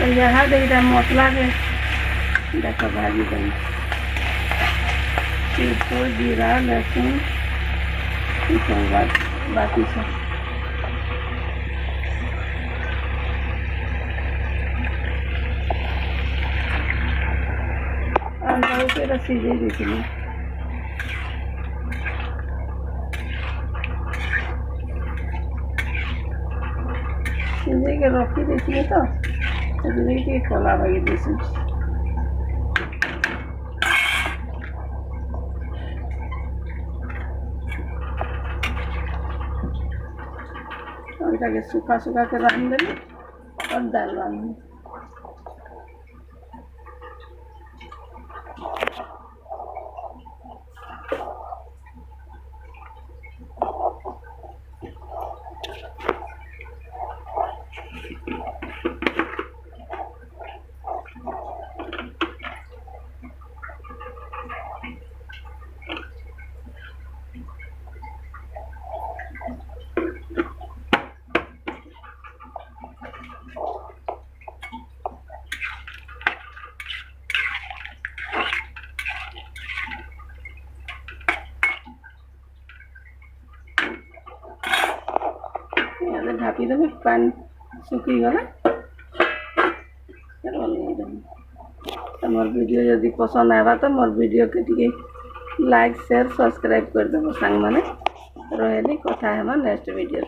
तो यहाँ देखा मसला के देखो भाजी दें तो जीरा लहसुन बाकी सब अंडा सीझे दी सीझे के रखी दी तो कला लगे दी के सूखा सूखा के रान देली और दाल रान ढापी देवे पानी सुखी गला मोर वीडियो जदि पसंद आवा तो मोर वीडियो के टिके लाइक शेयर सब्सक्राइब कर देव सांग माने रहली कथा हेमा नेक्स्ट वीडियो।